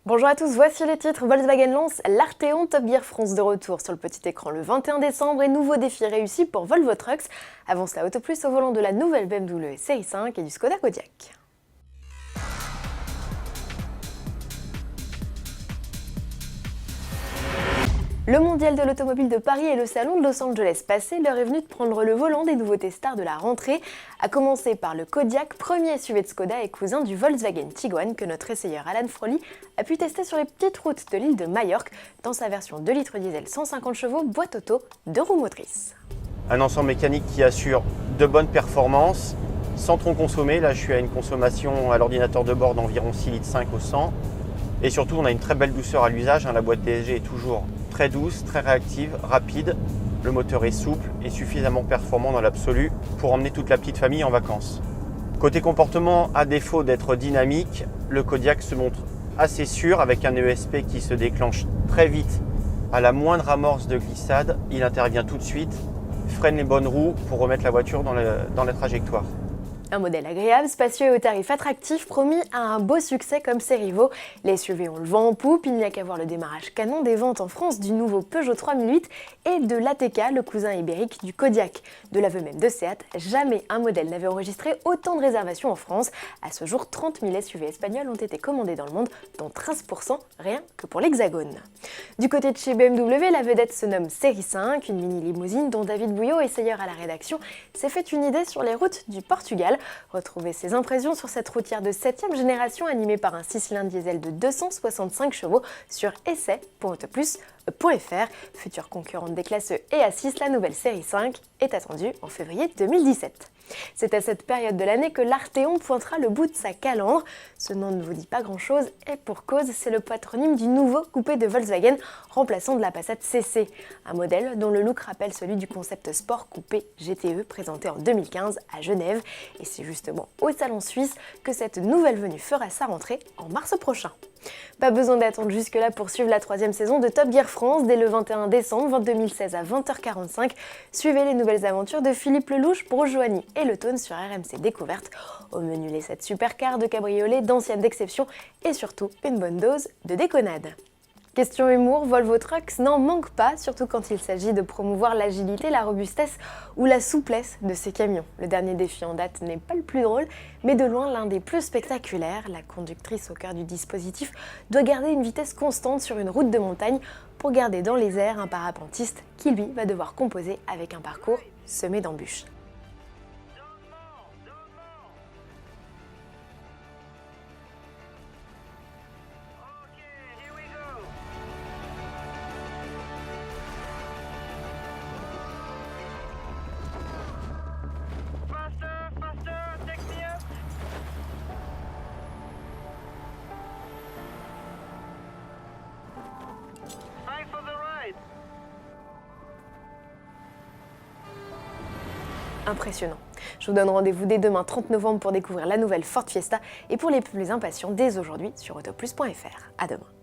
Bonjour à tous, voici les titres. Volkswagen lance l'Arteon Top Gear France de retour sur le petit écran le 21 décembre et nouveau défi réussi pour Volvo Trucks. Avance la Auto Plus au volant de la nouvelle BMW Série 5 et du Skoda Kodiaq. Le mondial de l'automobile de Paris et le salon de Los Angeles passé, l'heure est venue de prendre le volant des nouveautés stars de la rentrée, à commencer par le Kodiaq, premier SUV de Skoda et cousin du Volkswagen Tiguan que notre essayeur Alan Froly a pu tester sur les petites routes de l'île de Majorque dans sa version 2 litres diesel 150 chevaux, boîte auto, 2 roues motrices. Un ensemble mécanique qui assure de bonnes performances, sans trop consommer. Là, je suis à une consommation à l'ordinateur de bord d'environ 6,5 litres au 100. Et surtout, on a une très belle douceur à l'usage. La boîte DSG est toujours très douce, très réactive, rapide. Le moteur est souple et suffisamment performant dans l'absolu pour emmener toute la petite famille en vacances. Côté comportement, à défaut d'être dynamique, le Kodiaq se montre assez sûr avec un ESP qui se déclenche très vite. À la moindre amorce de glissade, il intervient tout de suite, freine les bonnes roues pour remettre la voiture dans la trajectoire. Un modèle agréable, spacieux et au tarif attractif, promis à un beau succès comme ses rivaux. Les SUV ont le vent en poupe, il n'y a qu'à voir le démarrage canon des ventes en France du nouveau Peugeot 3008 et de l'ATK, le cousin ibérique du Kodiaq. De l'aveu même de Seat, jamais un modèle n'avait enregistré autant de réservations en France. À ce jour, 30 000 SUV espagnols ont été commandés dans le monde, dont 13% rien que pour l'Hexagone. Du côté de chez BMW, la vedette se nomme Série 5, une mini-limousine dont David Bouillot, essayeur à la rédaction, s'est fait une idée sur les routes du Portugal. Retrouvez ses impressions sur cette routière de 7e génération animée par un 6 cylindres diesel de 265 chevaux sur essai.autoplus.fr. Future concurrente des classes E et A6, la nouvelle série 5 est attendue en février 2017. C'est à cette période de l'année que l'Arteon pointera le bout de sa calandre. Ce nom ne vous dit pas grand-chose et pour cause, c'est le patronyme du nouveau coupé de Volkswagen remplaçant de la Passat CC. Un modèle dont le look rappelle celui du concept sport coupé GTE présenté en 2015 à Genève. Et c'est justement au salon suisse que cette nouvelle venue fera sa rentrée en mars prochain. Pas besoin d'attendre jusque-là pour suivre la 3e saison de Top Gear France dès le 21 décembre 2016 à 20h45. Suivez les nouvelles aventures de Philippe Lelouch, Bruce Joigny et Le Tone sur RMC Découverte. Au menu, les 7 supercars de cabriolets, d'anciennes d'exception et surtout une bonne dose de déconnade. Question humour, Volvo Trucks n'en manque pas, surtout quand il s'agit de promouvoir l'agilité, la robustesse ou la souplesse de ses camions. Le dernier défi en date n'est pas le plus drôle, mais de loin l'un des plus spectaculaires. La conductrice au cœur du dispositif doit garder une vitesse constante sur une route de montagne pour garder dans les airs un parapentiste qui lui va devoir composer avec un parcours semé d'embûches. Impressionnant. Je vous donne rendez-vous dès demain 30 novembre pour découvrir la nouvelle Ford Fiesta et pour les plus impatients dès aujourd'hui sur autoplus.fr. À demain.